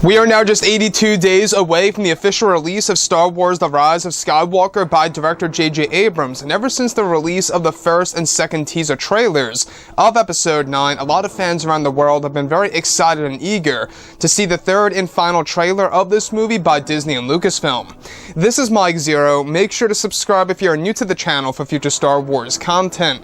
We are now just 82 days away from the official release of Star Wars: The Rise of Skywalker by director J.J. Abrams, and ever since the release of the first and second teaser trailers of Episode 9, a lot of fans around the world have been very excited and eager to see the third and final trailer of this movie by Disney and Lucasfilm. This is Mike Zero. Make sure to subscribe if you are new to the channel for future Star Wars content.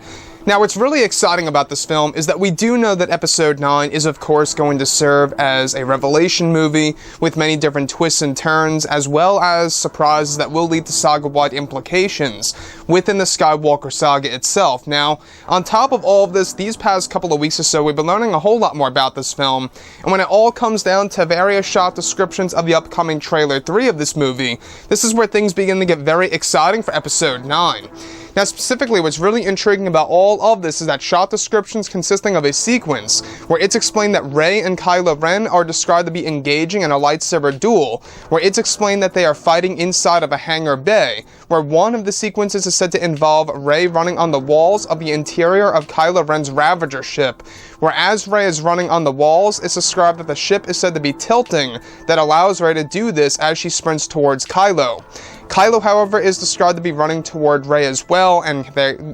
Now, what's really exciting about this film is that we do know that Episode 9 is, of course, going to serve as a revelation movie with many different twists and turns, as well as surprises that will lead to saga-wide implications within the Skywalker saga itself. Now, on top of all of this, these past couple of weeks or so, we've been learning a whole lot more about this film, and when it all comes down to various shot descriptions of the upcoming Trailer 3 of this movie, this is where things begin to get very exciting for Episode 9. Now, specifically, what's really intriguing about all of this is that shot descriptions consisting of a sequence where it's explained that Rey and Kylo Ren are described to be engaging in a lightsaber duel, where it's explained that they are fighting inside of a hangar bay, where one of the sequences is said to involve Rey running on the walls of the interior of Kylo Ren's Ravager ship, where as Rey is running on the walls, it's described that the ship is said to be tilting that allows Rey to do this as she sprints towards Kylo. Kylo, however, is described to be running toward Rey as well, and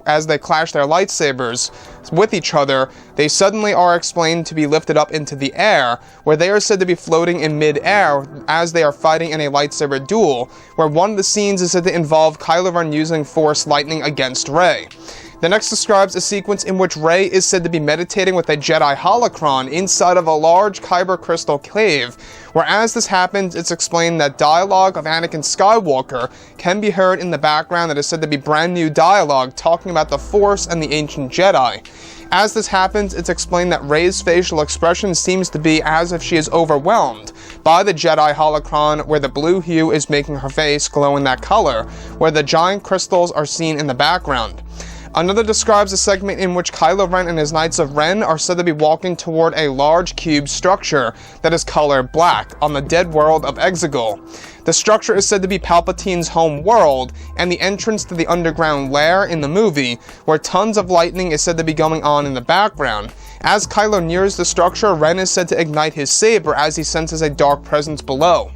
as they clash their lightsabers with each other, they suddenly are explained to be lifted up into the air, where they are said to be floating in mid-air as they are fighting in a lightsaber duel, where one of the scenes is said to involve Kylo Ren using Force lightning against Rey. The next describes a sequence in which Rey is said to be meditating with a Jedi holocron inside of a large kyber crystal cave, where as this happens, it's explained that dialogue of Anakin Skywalker can be heard in the background that is said to be brand new dialogue talking about the Force and the ancient Jedi. As this happens, it's explained that Rey's facial expression seems to be as if she is overwhelmed by the Jedi holocron, where the blue hue is making her face glow in that color, where the giant crystals are seen in the background. Another describes a segment in which Kylo Ren and his Knights of Ren are said to be walking toward a large cube structure that is colored black on the dead world of Exegol. The structure is said to be Palpatine's home world and the entrance to the underground lair in the movie, where tons of lightning is said to be going on in the background. As Kylo nears the structure, Ren is said to ignite his saber as he senses a dark presence below.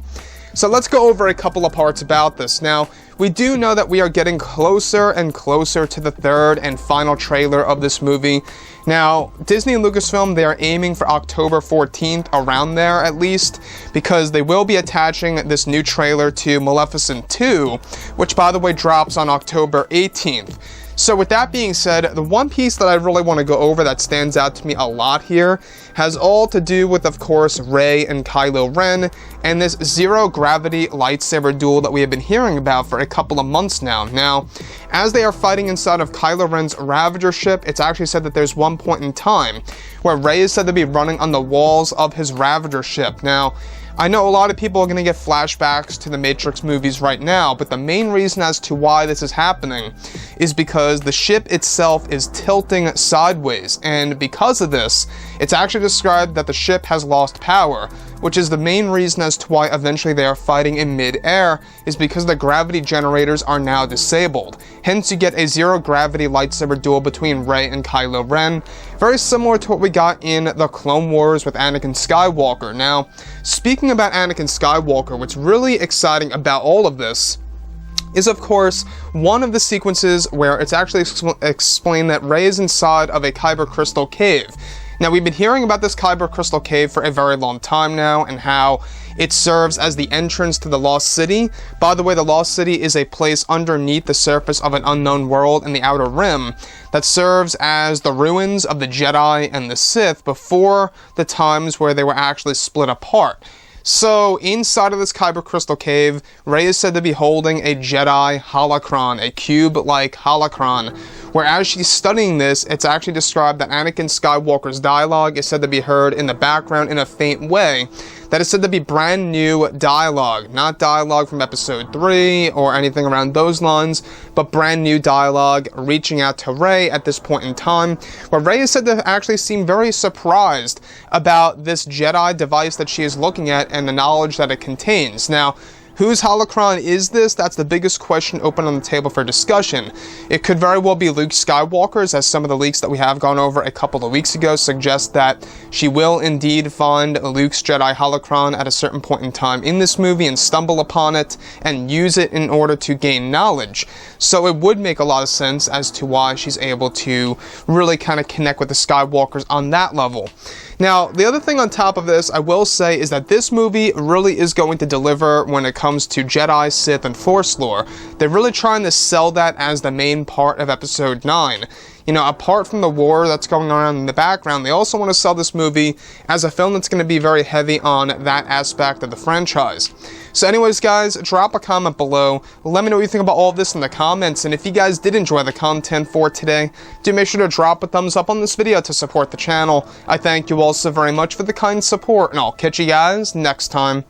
So let's go over a couple of parts about this. Now, we do know that we are getting closer and closer to the third and final trailer of this movie. Now, Disney and Lucasfilm, they are aiming for October 14th, around there at least, because they will be attaching this new trailer to Maleficent 2, which, by the way, drops on October 18th. So with that being said, the one piece that I really want to go over that stands out to me a lot here has all to do with, of course, Rey and Kylo Ren and this zero-gravity lightsaber duel that we have been hearing about for a couple of months now. Now, as they are fighting inside of Kylo Ren's Ravager ship, it's actually said that there's one point in time where Rey is said to be running on the walls of his Ravager ship. Now, I know a lot of people are going to get flashbacks to the Matrix movies right now, but the main reason as to why this is happening is because the ship itself is tilting sideways, and because of this, it's actually described that the ship has lost power, which is the main reason as to why eventually they are fighting in mid-air, is because the gravity generators are now disabled. Hence, you get a zero-gravity lightsaber duel between Rey and Kylo Ren, very similar to what we got in the Clone Wars with Anakin Skywalker. Now, speaking about Anakin Skywalker, what's really exciting about all of this is, of course, one of the sequences where it's actually explained that Rey is inside of a kyber crystal cave. Now, we've been hearing about this kyber crystal cave for a very long time now, and how it serves as the entrance to the Lost City. By the way, the Lost City is a place underneath the surface of an unknown world in the Outer Rim that serves as the ruins of the Jedi and the Sith before the times where they were actually split apart. So, inside of this kyber crystal cave, Rey is said to be holding a Jedi holocron, a cube-like holocron, where as she's studying this, it's actually described that Anakin Skywalker's dialogue is said to be heard in the background in a faint way, that is said to be brand new dialogue, not dialogue from Episode 3 or anything around those lines, but brand new dialogue reaching out to Rey at this point in time, where Rey is said to actually seem very surprised about this Jedi device that she is looking at and the knowledge that it contains. Now, Whose holocron is this? That's the biggest question open on the table for discussion. It could very well be Luke Skywalker's, as some of the leaks that we have gone over a couple of weeks ago suggest that she will indeed find Luke's Jedi holocron at a certain point in time in this movie and stumble upon it and use it in order to gain knowledge. So it would make a lot of sense as to why she's able to really kind of connect with the Skywalkers on that level. Now, the other thing on top of this, I will say, is that this movie really is going to deliver when it comes to Jedi, Sith, and Force lore. They're really trying to sell that as the main part of Episode 9. You know, apart from the war that's going on in the background, they also want to sell this movie as a film that's going to be very heavy on that aspect of the franchise. So anyways, guys, drop a comment below. Let me know what you think about all of this in the comments, and if you guys did enjoy the content for today, do make sure to drop a thumbs up on this video to support the channel. I thank you all so very much for the kind support, and I'll catch you guys next time.